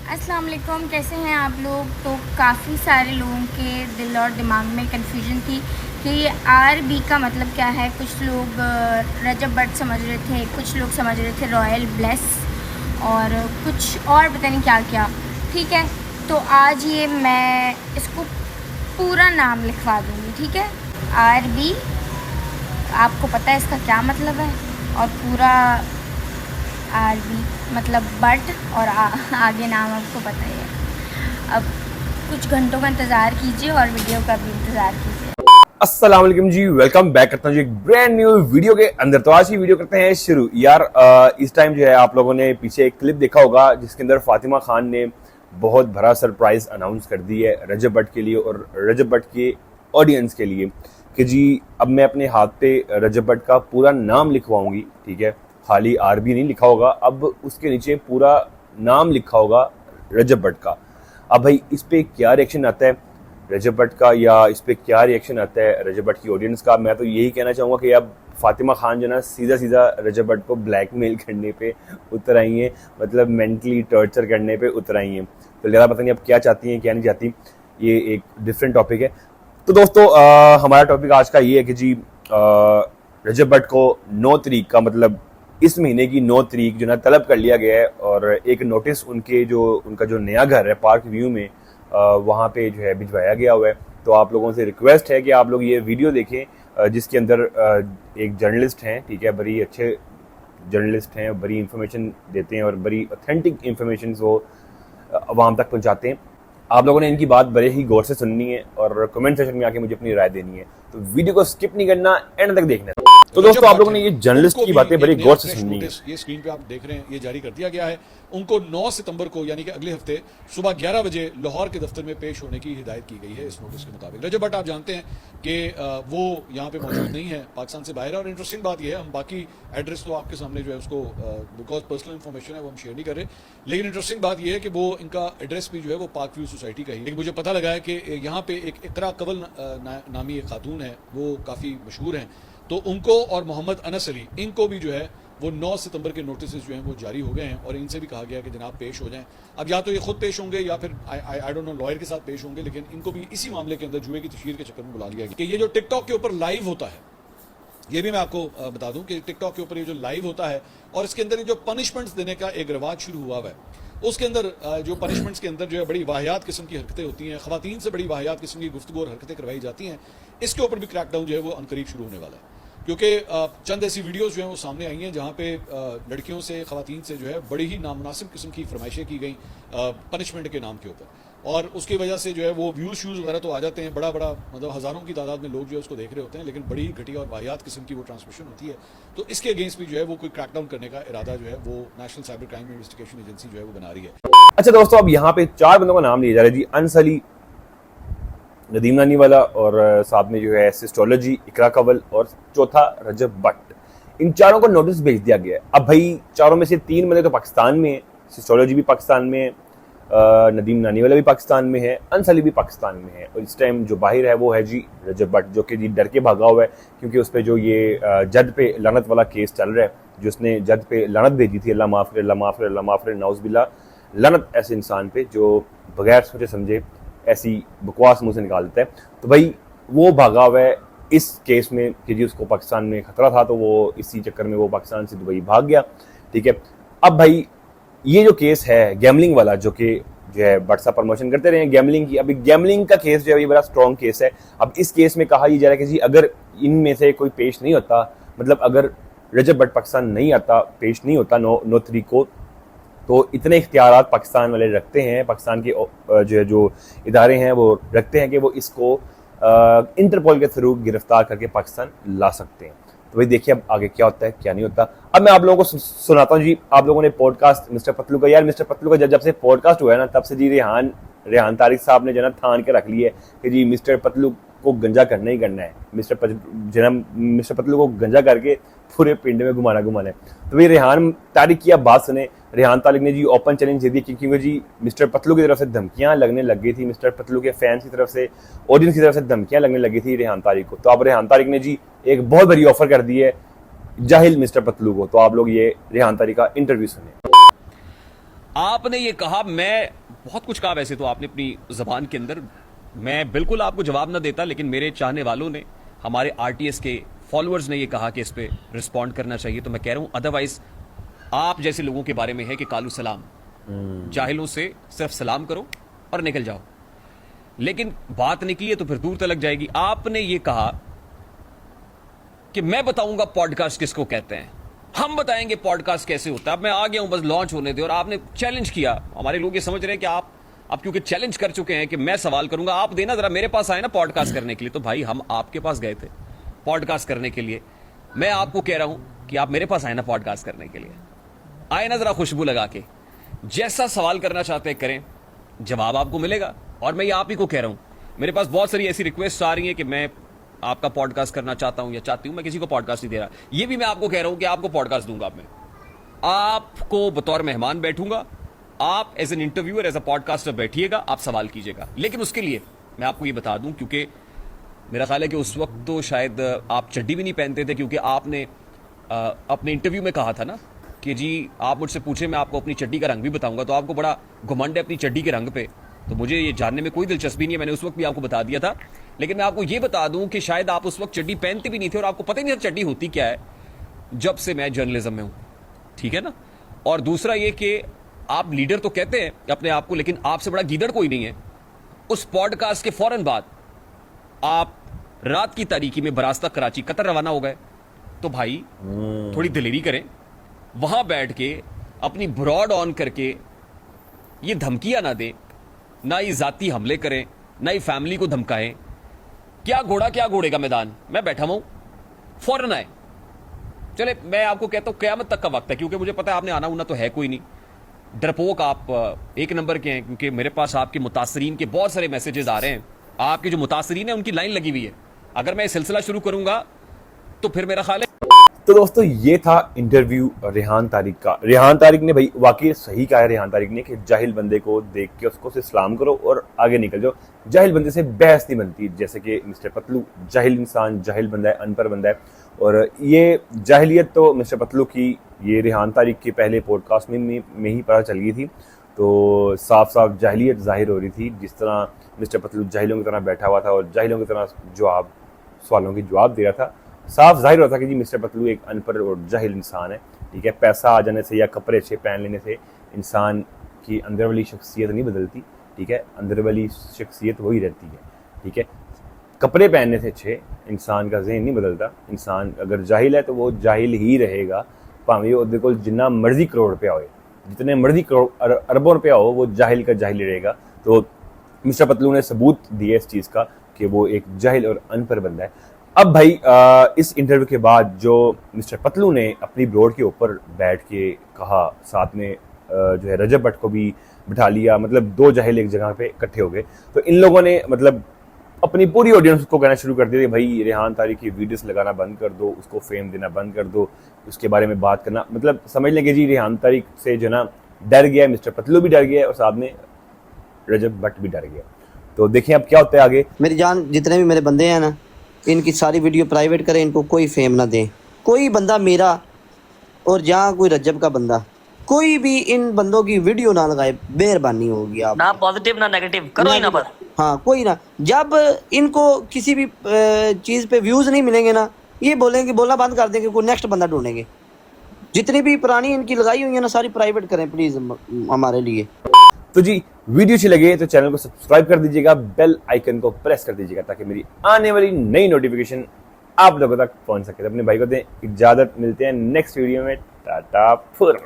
अस्सलाम वालेकुम, कैसे हैं आप लोग। तो काफ़ी सारे लोगों के दिल और दिमाग में कन्फ्यूजन थी कि आरबी का मतलब क्या है। कुछ लोग रजब बट समझ रहे थे, कुछ लोग समझ रहे थे रॉयल ब्लेस, और कुछ और पता नहीं क्या क्या। ठीक है, तो आज ये मैं इसको पूरा नाम लिखवा दूँगी। ठीक है, आरबी आपको पता है इसका क्या मतलब है, और पूरा आरबी मतलब बट, और आगे नाम आपको पता ही है। अब कुछ घंटों का इंतज़ार कीजिए और वीडियो का भी इंतज़ार कीजिए। अस्सलाम वालेकुम जी, वेलकम बैक करता हूँ जी एक ब्रांड न्यू वीडियो के अंदर। तो आज की वीडियो करते हैं शुरू। यार इस टाइम जो है आप लोगों ने पीछे एक क्लिप देखा होगा जिसके अंदर फातिमा खान ने बहुत बड़ा सरप्राइज अनाउंस कर दी है रजब भट्ट के लिए और रजब भट्ट के ऑडियंस के लिए कि जी अब मैं अपने हाथ पे रजब भट्ट का पूरा नाम लिखवाऊंगी। ठीक है, खाली आरबी नहीं लिखा होगा, अब उसके नीचे पूरा नाम लिखा होगा रजब भट्ट का। अब भाई इस पे क्या रिएक्शन आता है रजब भट्ट का, या इस पे क्या रिएक्शन आता है रजब भट्ट की ऑडियंस का। मैं तो यही कहना चाहूँगा कि अब फातिमा खान जो ना सीधा सीधा रजब भट्ट को ब्लैकमेल करने पे उतर आई हैं, मतलब मेंटली टॉर्चर करने पे उतर आई हैं। तो ज़्यादा पता नहीं अब क्या चाहती हैं क्या नहीं चाहती, ये एक डिफरेंट टॉपिक है। तो दोस्तों हमारा टॉपिक आज का ये है कि जी रजब भट्ट को 9 तारीख का, मतलब इस महीने की 9 तारीख जो ना तलब कर लिया गया है, और एक नोटिस उनका जो नया घर है पार्क व्यू में वहाँ पे जो है भिजवाया गया हुआ है। तो आप लोगों से रिक्वेस्ट है कि आप लोग ये वीडियो देखें जिसके अंदर एक जर्नलिस्ट हैं, ठीक है, बड़ी अच्छे जर्नलिस्ट हैं, बड़ी इंफॉर्मेशन देते हैं और बड़ी ऑथेंटिक इंफॉर्मेशन वो आवाम तक पहुँचाते हैं। आप लोगों ने इनकी बात बड़े ही गौर से सुननी है और कमेंट सेक्शन में आके मुझे अपनी राय देनी है। तो वीडियो को स्किप नहीं करना, एंड तक देखना है। तो दोस्तों आप लोगों ने ये जर्नलिस्ट की बातें बड़ी गौर से सुननी है। ये स्क्रीन पे आप देख रहे हैं, ये जारी कर दिया गया है। उनको 9 सितंबर को यानी कि अगले हफ्ते सुबह 11 बजे लाहौर के दफ्तर में पेश होने की हिदायत की गई है। इस नोटिस के मुताबिक रजब भट्ट आप जानते हैं कि वो यहाँ पे मौजूद नहीं है, पाकिस्तान से बाहर है। और इंटरेस्टिंग बात यह है, हम बाकी एड्रेस तो आपके सामने जो है उसको बिकॉज पर्सनल इन्फॉर्मेशन है वो हम शेयर नहीं कर रहे, लेकिन इंटरेस्टिंग बात यह है कि वो इनका एड्रेस भी जो है वो पार्क व्यू सोसाइटी का ही। लेकिन मुझे पता लगा है कि यहाँ पे एक इकरा कवल नामी एक खातून है, वो काफ़ी मशहूर हैं। तो उनको और मोहम्मद अनस अली, इनको भी जो है वो 9 सितंबर के नोटिस जो हैं वो जारी हो गए हैं, और इनसे भी कहा गया कि जनाब पेश हो जाएं। अब या तो ये खुद पेश होंगे या फिर आई डोंट नो लॉयर के साथ पेश होंगे, लेकिन इनको भी इसी मामले के अंदर जुए की तशहीर के चक्कर में बुला लिया गया। कि ये जो टिकटॉक के ऊपर लाइव होता है, ये भी मैं आपको बता दूं कि टिकटॉक के ऊपर ये जो लाइव होता है और इसके अंदर ये जो पनिशमेंट्स देने का एक रिवाज शुरू हुआ है, उसके अंदर जो पनिशमेंट्स के अंदर जो है बड़ी वाहियात किस्म की हरकतें होती हैं, खवातीन से बड़ी वाहियात किस्म की गुफ्तगू और हरकतें करवाई जाती हैं। इसके ऊपर भी क्रैकडाउन जो है वो अनकरीब शुरू होने वाला है, क्योंकि चंद ऐसी वीडियोस जो हैं वो सामने आई हैं जहाँ पे लड़कियों से, खवातीन से जो है बड़ी ही नामुनासिब किस्म की फरमाइशें की गई पनिशमेंट के नाम के ऊपर, और उसकी वजह से जो है वो व्यूज़ शूज़ वगैरह तो आ जाते हैं, बड़ा मतलब हज़ारों की तादाद में लोग जो है उसको देख रहे होते हैं, लेकिन बड़ी घटिया और वाहियात किस्म की वो ट्रांसमिशन होती है। तो इसके अगेंस्ट भी जो है वो कोई क्रैकडाउन करने का इरादा जो है वो national cyber crime investigation agency जो है वो बना रही है। अच्छा दोस्तों, अब यहाँ पे 4 बंदों का नाम लिया जा रहा है जी। अनस अली, नदीम नानी वाला, और साथ में जो है सिस्टोलॉजी, इकरा कवल, और चौथा रजब भट्ट। इन चारों को नोटिस भेज दिया गया है। अब भाई चारों में से 3 बंदे तो पाकिस्तान में है, सिस्टोलॉजी भी पाकिस्तान में है, नदीम नानी वाला भी पाकिस्तान में है, अनस अली भी पाकिस्तान में है, और इस टाइम जो बाहर है वो है जी रजब भट्ट, जो कि जी डर के भागा हुआ है, क्योंकि उस पर जो ये जद पे लानत वाला केस चल रहा है, जो उसने जद पे लानत भेजी थी, अल्लाह माफ़ करे, अल्लाह माफ़ करे, अल्लाह माफ़ करे, नाउज़ुबिल्लाह, लानत ऐसे इंसान पे जो बगैर सोचे समझे ऐसी बकवास मुंह से निकाल देता है। तो भाई वो भागा हुआ है इस केस में कि जी उसको पाकिस्तान में खतरा था, तो वो इसी चक्कर में वो पाकिस्तान से दुबई भाग गया। ठीक है, अब भाई ये जो केस है गैमलिंग वाला, जो कि जो है भट्ट साहब प्रमोशन करते रहे हैं गैमलिंग की, अभी गैमलिंग का केस जो है ये बड़ा स्ट्रॉन्ग केस है। अब इस केस में कहा यह जा रहा है कि जी अगर इनमें से कोई पेश नहीं होता, मतलब अगर रजब भट्ट पाकिस्तान नहीं आता, पेश नहीं होता 9 तारीख को, तो इतने इख्तियारात पाकिस्तान वाले रखते हैं, पाकिस्तान के जो इदारे हैं वो रखते हैं कि वो इसको इंटरपोल के थ्रू गिरफ्तार करके पाकिस्तान ला सकते हैं। तो भाई देखिए अब आगे क्या होता है क्या नहीं होता। अब मैं आप लोगों को सुनाता हूँ जी। आप लोगों ने पॉडकास्ट मिस्टर पतलू का, यार मिस्टर पतलू का जब से पॉडकास्ट हुआ है ना, तब से जी रेहान तारिक साहब ने जो ना थान के रख ली है कि जी मिस्टर पतलू को गंजा करना ही करना है, मिस्टर पतलू को गंजा करके पूरे पिंड में घुमाना है। तो भाई रेहान तारिक की आप बात सुने। रेहान तारिक ने जी ओपन चैलेंज दे दिया, क्योंकि जी मिस्टर पतलू की तरफ से धमकियां लगने लग गई थी, मिस्टर पतलू के फैंस की तरफ से, ऑडियंस की तरफ से धमकियां लगने लगी थी रेहान तारिक को। तो अब रेहान तारिक ने जी एक बहुत बड़ी ऑफर कर दी है जाहिल मिस्टर पतलू को। तो आप लोग ये रेहान तारिक का इंटरव्यू सुने। आपने ये कहा, मैं बहुत कुछ कहा वैसे तो आपने अपनी जबान के अंदर, मैं बिल्कुल आपको जवाब ना देता, लेकिन मेरे चाहने वालों ने, हमारे आरटीएस के फॉलोअर्स ने ये कहा कि इस पे रिस्पॉन्ड करना चाहिए, तो मैं कह रहा हूं अदरवाइज आप जैसे लोगों के बारे में है कि कालू सलाम, जाहिलों से सिर्फ सलाम करो और निकल जाओ। लेकिन बात निकली है तो फिर दूर तलक जाएगी। आपने ये कहा कि मैं बताऊंगा पॉडकास्ट किसको कहते हैं, हम बताएंगे पॉडकास्ट कैसे होता है। अब मैं आ गया हूं, बस लॉन्च होने दे। और आपने चैलेंज किया, हमारे लोग ये समझ रहे हैं कि आप क्योंकि चैलेंज कर चुके हैं कि मैं सवाल करूंगा, आप देना जरा, मेरे पास आए ना पॉडकास्ट करने के लिए। तो भाई हम आपके पास गए थे पॉडकास्ट करने के लिए, मैं आपको कह रहा हूं कि आप मेरे पास आए ना पॉडकास्ट करने के लिए, आए ना जरा खुशबू लगा के, जैसा सवाल करना चाहते हैं करें, जवाब आपको मिलेगा। और मैं ये आप ही को कह रहा हूं, मेरे पास बहुत सारी ऐसी रिक्वेस्ट आ रही है कि मैं आपका पॉडकास्ट करना चाहता हूं या चाहती हूं, मैं किसी को पॉडकास्ट नहीं दे रहा। ये भी मैं आपको कह रहा हूं कि आपको पॉडकास्ट दूंगा, मैं आपको बतौर मेहमान बैठूंगा, आप as an interviewer, as a podcaster बैठिएगा, आप सवाल कीजिएगा। लेकिन उसके लिए मैं आपको ये बता दूं, क्योंकि मेरा ख्याल है कि उस वक्त तो शायद आप चड्डी भी नहीं पहनते थे, क्योंकि आपने अपने इंटरव्यू में कहा था ना कि जी आप मुझसे पूछे मैं आपको अपनी चड्डी का रंग भी बताऊंगा, तो आपको बड़ा घुमंड है अपनी चड्डी के रंग पे। तो मुझे ये जानने में कोई दिलचस्पी नहीं है, मैंने उस वक्त भी आपको बता दिया था। लेकिन मैं आपको ये बता दूं कि शायद आप उस वक्त चड्डी पहनते भी नहीं थे और आपको पता ही नहीं था चड्डी होती क्या है, जब से मैं जर्नलिज्म में हूं, ठीक है ना। और दूसरा ये कि आप लीडर तो कहते हैं अपने आप को, लेकिन आपसे बड़ा गीदड़ कोई नहीं है। उस पॉडकास्ट के फौरन बाद आप रात की तारीकी में बरास्ता कराची कतर रवाना हो गए। तो भाई थोड़ी दिलेरी करें, वहां बैठ के अपनी ब्रॉड ऑन करके ये धमकियां ना दें, ना ये जाती हमले करें, ना ये फैमिली को धमकाएं। क्या घोड़ा क्या घोड़े का मैदान, मैं बैठा हूं, फौरन आए। चले मैं आपको कहता हूं कयामत तक का वक्त है, क्योंकि मुझे पता है आपने आना उना तो है कोई नहीं, डरपोक आप एक नंबर के हैं। क्योंकि मेरे पास आपके मुतासरीन के बहुत सारे मैसेजेस आ रहे हैं, आपके जो मुतासरीन है उनकी लाइन लगी हुई है। अगर मैं ये सिलसिला शुरू करूंगा तो फिर मेरा ख्याल है। तो दोस्तों ये था इंटरव्यू रेहान तारिक का। रेहान तारिक ने भाई वाकई सही कहा है रेहान तारिक ने कि जाहिल बंदे को देख के उसको से सलाम करो और आगे निकल जाओ। जाहिल बंदे से बहस नहीं बनती, जैसे कि मिस्टर पतलू जाहिल इंसान, जाहिल बंदा है, अनपढ़ बंदा है। और ये जाहिलियत तो मिस्टर पतलू की ये रेहान तारिक के पहले पॉडकास्ट में ही पता चल गई थी। तो साफ साफ जाहिलियत जाहिर हो रही थी, जिस तरह मिस्टर पतलू जाहिलों की तरह बैठा हुआ था और जाहिलों की तरह सवालों के जवाब दे रहा था। साफ जाहिर होता कि जी मिस्टर पतलू एक अनपढ़ और जाहिल इंसान है, ठीक है। पैसा आ जाने से या कपड़े अच्छे पहन लेने से इंसान की अंदर वाली शख्सियत नहीं बदलती, ठीक है। अंदर वाली शख्सियत वही रहती है, ठीक है। कपड़े पहनने से अच्छे इंसान का ज़हन नहीं बदलता। इंसान अगर जाहिल है तो वो जाहिल ही रहेगा, भावें वो कोल जितना मर्जी करोड़ रुपया हो, जितने मर्जी करोड़ अरबों रुपया हो, वो जाहिल का जाहिल ही रहेगा। तो मिस्टर पतलू ने सबूत दिया इस चीज़ का कि वो एक जाहिल और अनपढ़ बंदा है। अब भाई इस इंटरव्यू के बाद जो मिस्टर पतलू ने अपनी ब्रोड के ऊपर बैठ के कहा, साथ में जो है रजब भट्ट को भी बिठा लिया, मतलब दो जाहिल एक जगह पे इकट्ठे हो गए। तो इन लोगों ने मतलब अपनी पूरी ऑडियंस को कहना शुरू कर दिया कि भाई रेहान तारिक की वीडियोस लगाना बंद कर दो, उसको फेम देना बंद कर दो, उसके बारे में बात करना, मतलब समझ लें कि जी रेहान तारिक से जो ना डर गया, मिस्टर पतलू भी डर गया और साथ में रजब भट्ट भी डर गया। तो देखिए अब क्या होता है आगे। मेरी जान, जितने भी मेरे बंदे हैं ना, इनकी सारी वीडियो प्राइवेट करें, इनको कोई फेम ना दें। कोई बंदा मेरा और जहाँ कोई रजब का बंदा, कोई भी इन बंदों की वीडियो ना लगाए, मेहरबानी होगी। आप ना पॉजिटिव ना नेगेटिव करो ही ना बस। हाँ, कोई ना। जब इनको किसी भी चीज़ पे व्यूज़ नहीं मिलेंगे ना, ये बोलेंगे, बोलना बंद कर देंगे, कोई नेक्स्ट बंदा ढूंढेंगे। जितनी भी पुरानी इनकी लगाई हुई है ना, सारी प्राइवेट करें प्लीज़ हमारे लिए। तो जी वीडियो अच्छी लगे तो चैनल को सब्सक्राइब कर दीजिएगा, बेल आइकन को प्रेस कर दीजिएगा ताकि मेरी आने वाली नई नोटिफिकेशन आप लोगों तक पहुंच सके। तो अपने भाई को दें इजाजत, मिलते हैं नेक्स्ट वीडियो में। टाटा फुर।